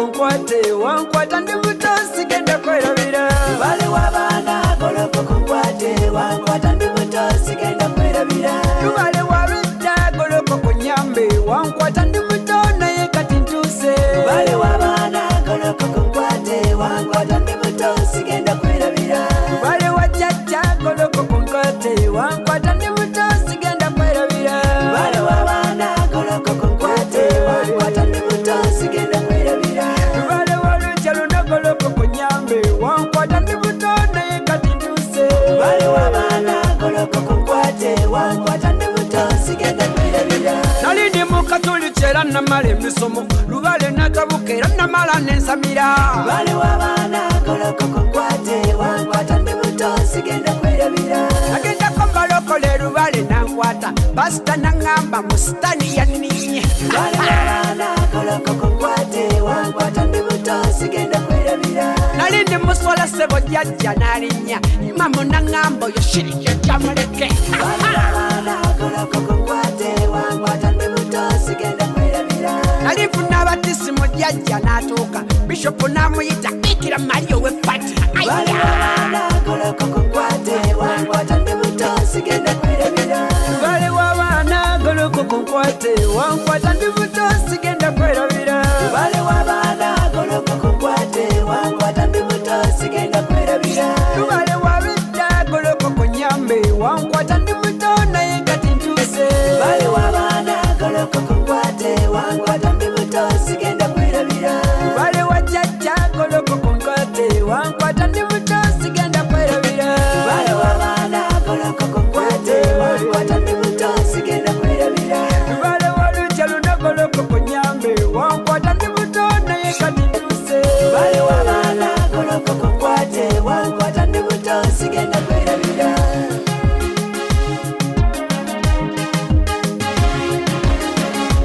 kunkwate wankwata ndi muto sigenda kwerabira. Lubale w'abaana goloko kunkwate wankwata ndi muto sigenda kwerabira. Lubale w'abedda goloko kunyambe wankwata ndi muto naye kati ntuuse. Lubale w'abaana goloko kunkwate wankwata ndi muto sigenda kwerabira. Lubale wa jjajja goloko kunkwate wankwata ndi muto sigenda kwerabira. Lubale w'abaana goloko kunkwate wankwata ndi muto sigenda kwerabira. Lubale wa luggya luno goloko kunyambe wankwata ndi muto naye kati ntuuse. Lubale w'abaana goloko kunkwate wankwata ndi muto sigenda kwerabira. Nali ndi mu Katuliki era namala emisomo. Lubale natabuka era namala n'ensamira. Lubale w'abaana goloko kunkwate wankwata ndi muto sigenda kwerabira. Nagendako mbalokole Lubale nankwata pasita naŋŋamba musitani yanninye. Lubale w'abaana goloko kunkwate wankwata ndi muto sigenda kwerabira. Nali ndi musola ssebo jjajja n'alinnya imamu naŋŋamba oyo shirike jamuleke. Lubale w'abaana goloko kunkwate wankwata ndi muto sigenda kwerabira. Nali nfuna abatisimu jjajja n'atuuka bishopu n'amuyita Bikira Maria ow'Effatima. Lubale w'abaana goloko kunkwate wankwata ndi muto sigenda kwerabira. Lubale w'abaana goloko kunkwate wankwata ndi muto sigenda kwerabira. Lubale w'abaana goloko kunkwate wankwata ndi muto sigenda kwerabira. Lubale w'abedda goloko kunyambe wankwata ndi muto naye kati ntuuse. Lubale w'abaana goloko kunkwate wankwata ndi muto sigenda kwerabira. Lubale wa jjajja goloko kunkwate wankwata ndi muto sigenda kwerabira. Lubale w'abaana goloko kunkwate wankwata ndi muto sigenda kwerabira. Lubale wa luggya luno goloko kunyambe wankwata ndi muto naye kati ntuuse. Lubale w'abaana goloko kunkwate wankwata ndi muto sigenda kwerabira.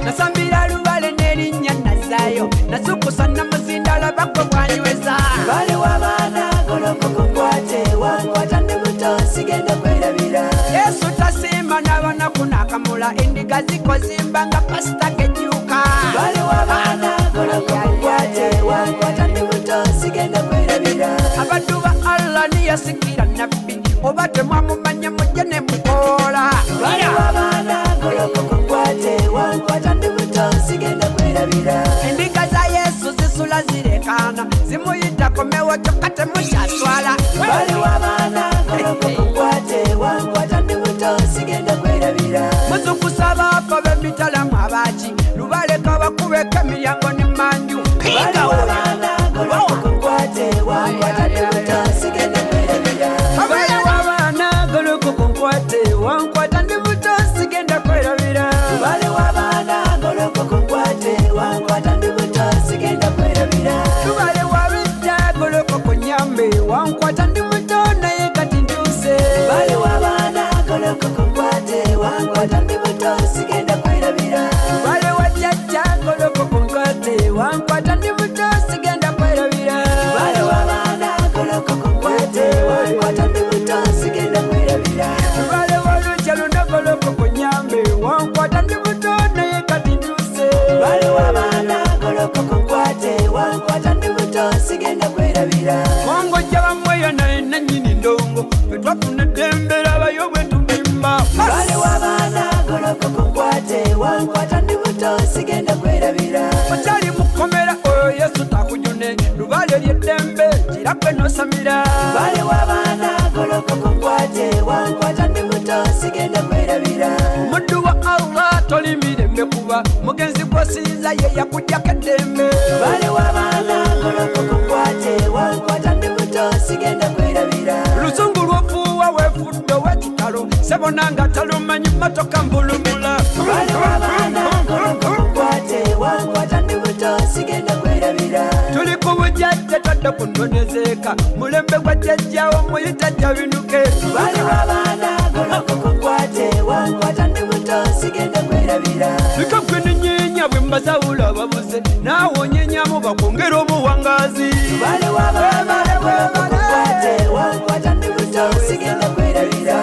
Nasambira Lubale n'erinnya nazaayo nasukusa namuzinda labakwe bwanyweza. Lubale w'abaana goloko kunkwate wankwata ndi muto sigenda kwerabira. Yesu tasimba n'abanaku n'akamula endiga zikozimba nga pasita gejjuuka. Lubale w'abaana goloko kunkwate wankwata ndi muto sigenda kwerabira. Abaddu ba Allah niyasikira nabbi oba temwamumanya mujje ne mukoola. Lubale w'abaana goloko kunkwate wankwata ndi muto sigenda kwerabira. Endiga za Yesu zisula zirekaana zimuyita komewo kyokka temukyaswala. Lubale w'abaana goloko kunkwate wankwata ndi muto sigenda kwerabira. Muzukusa baako b'emitalamu abaaki Lubale kabakubeko emiryango n'emmanju. Lubale w'abaana goloko kunkwate wankwata ndi muto sigenda kwerabira. Lubale w'abaana goloko kunkwate wankwata ndi muto sigenda kwerabira. Lubale w'abaana goloko kunkwate wankwata ndi muto sigenda kwerabira. Lubale w'abedda goloko kunyambe wankwata ndi muto naye kati ntuuse. Lubale w'abaana goloko kunkwate wankwata ndi muto sigenda kwerabira. Lubale wa jjajja goloko kunkwate wankwata ndi muto sigenda kwerabira. Lubale w'abaana goloko kunkwate wankwata ndi muto sigenda kwerabira. Lubale wa luggya luno goloko kunyambe wankwata ndi muto naye kati ntuuse. Lubale w'abaana goloko kunkwate wankwata ndi muto sigenda kwerabira. Mongojja bamweyo naye nannyini ndongo bwetwafuna eddembe labayo bwe tubimba. Lubale w'abaana goloko kunkwate wankwata ndi muto sigenda kwerabira. Okyali mukomera oyo Yesu takujune Lubale ly'eddembe kirakwe nosamira. Lubale w'abaana goloko kunkwate wankwata ndi muto sigenda kwerabira. Omuddu wa Allah toli mirembe kuba mugenzi gw'osinza ye yakujjako eddembe. Lubale w'abaana goloko kunkwate wankwata ndi muto sigenda kwerabira. Luzungu lw'ofuuwa weefudde ow'ekitalo sebona nga talumanyi mmotoka mbulumula. Lubale w'abaana goloko kunkwate wankwata ndi muto sigenda kwerabira. Tuli ku bujjajja tadde kunonezeeka mulembe gwa jjajjawo muyita jja binuke. Lubale w'abaana goloko kunkwate wankwata ndi muto sigenda kwerabira. Bika gwe n'ennyeenya bwe mbazawula ababuze naawe onyeenyamu bakwongera obuwangaazi. Lubale w'abaana goloko kunkwate wankwata ndi muto sigenda kwerabira.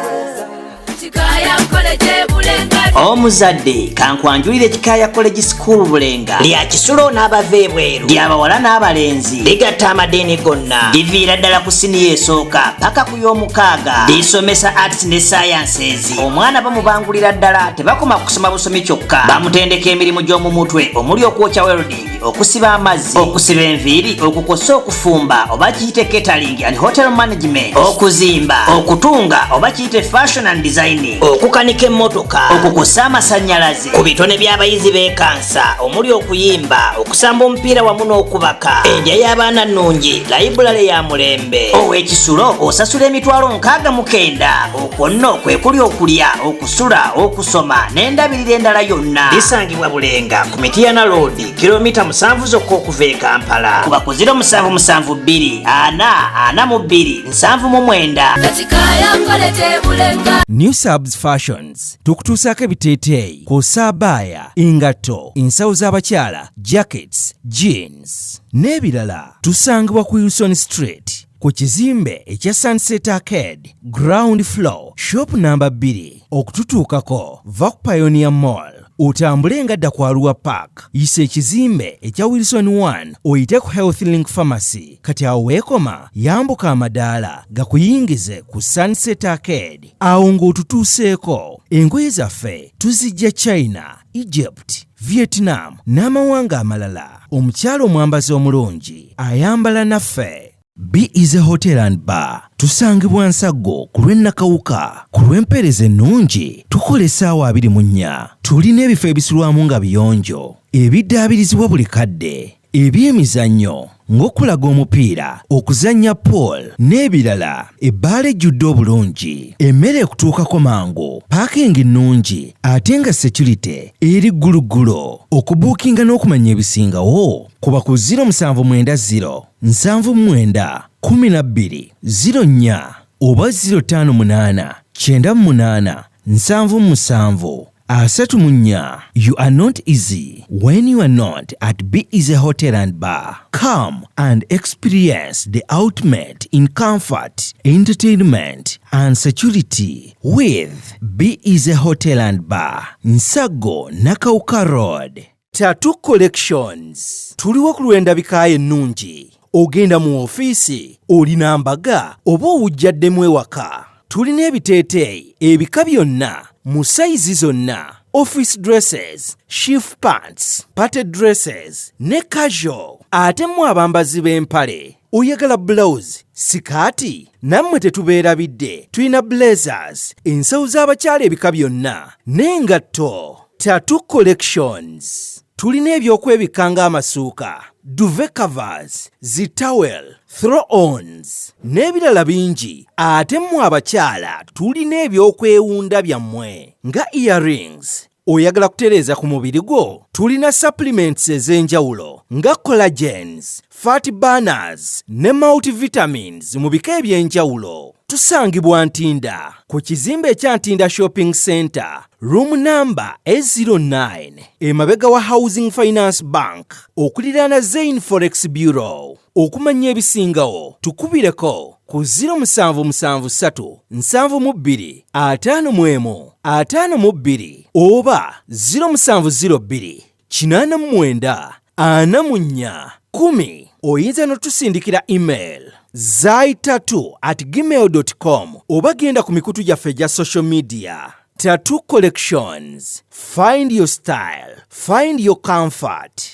Chikaya nkole gye bulenga omuzadde kankwanjulire Kikaya College School Bulenga lya kisulo n'abava ebweru ly'abawala n'abalenzi ligatta amadeeni gonna liviira ddala ku siniya esooka paka ku y'omukaaga lisomesa arts ne sciences. Omwana bamubangulira ddala tebakoma kusoma busomi kyokka bamutendeka emirimu gy'omu mutwe omuli okwokya welding, okusiba amazzi, okusiba enviiri, okukosa okufumba oba kiyite catering and hotel management, okuzimba, okutunga oba kiyite fashion and designing, okukanika emmotoka, okukosa amasannyalaze ku bitone by'abayizi b'ekansa omuli okuyimba, okusamba omupiira wamu n'okubaka, endya y'abaana nnungi, library ya mulembe. Ow'ekisulo osasula emitwalo 69. Okwo nno kwe kuli okulya, okusula, okusoma n'endabirira endala yonna. Lisangibwa Bulenga ku Mityana Road, kilomita 7 zokka okuva e Kampala. Kuba ku 0772 442 799. New Subs Fashions tukutuusaako ebiteeteeyi kw'ossa abaya, engatto, ensawo z'abakyala, jackets, jeans n'ebirala. Tusangibwa ku Wilson Street ku kizimbe ekya Sunset Arcade ground floor shop number 2. Okututuukako va ku Pioneer Mall otambule nga dda ku Arua Park, yisa ekizimbe ekya Wilson 1 oyite ku Health Link Pharmacy. Kati awo weekoma yambuka amadaala gakuyingize ku Sunset Arcade. Awo ng'otutuuseeko engoye zaffe tuzijja China, Egypt, Vietnam n'amawanga amalala. Omukyala omwambazi omulungi ayambala naffe. B is a Hotel and Bar. Tusangibwa Nsaggo ku lw'Ennakawuka. Ku lw'empeereza ennungi tukola essaawa 24. Tulina ebifo ebisulwamu nga biyonjo, ebiddaabirizibwa buli kadde, ebyemizannyo ng'okulaga omupiira, okuzannya pool n'ebirala. Ebbaala ejjudde obulungi, emmere ekutuukako mangu, paakingi nnungi ate nga security eri gguluggulo. Okubuukinga n'okumanya ebisingawo kuba ku 0770 79 12 04 oba 058 98 77 34. You are not easy when you are not at B is a Hotel and Bar. Come and experience the ultimate in comfort, entertainment and security with B is a Hotel and Bar, Nsaggo, Nakawuka Road. Tattoo Collections. Tuliwo ku lw'endabika ennungi. Ogenda mu ofiisi, olina mbaga oba owujjaddemu ewaka. Tulina ebiteeteeyi ebika byonna mu sayizi zonna. Office dresses, shift pants, party dresses ne casual. Ate mu abambazi b'empale oyagala blouse, sikaati, nammwe tetubeerabidde. Tulina blazers, ensawo z'abakyala ebika byonna n'engatto. Tattoo Collections. Tulina ebyokwebikka ng'amasuuka, duvet covers, zitawel, throw-ons n'ebirala bingi. Ate mu abakyala tulina ebyokwewunda byammwe nga earrings. Oyagala kutereeza ku mubiri gwo? Tulina supplements ez'enjawulo nga collagens, fat burners ne multivitamins mu bika eby'enjawulo. Tusangibwa Ntinda ku kizimbe ekya Ntinda Shopping Center, room number A09, emabega wa Housing Finance Bank, okuliraana Zain Forex Bureau. Okumanya ebisingawo tukubireko ku 0773 72 51 52 oba 0702 89 44 10. Oyinza n'otusindikira email zaitattoo@gmail.com oba genda ku mikutu gyaffe gya social media. Tattoo Collections. Find your style, find your comfort.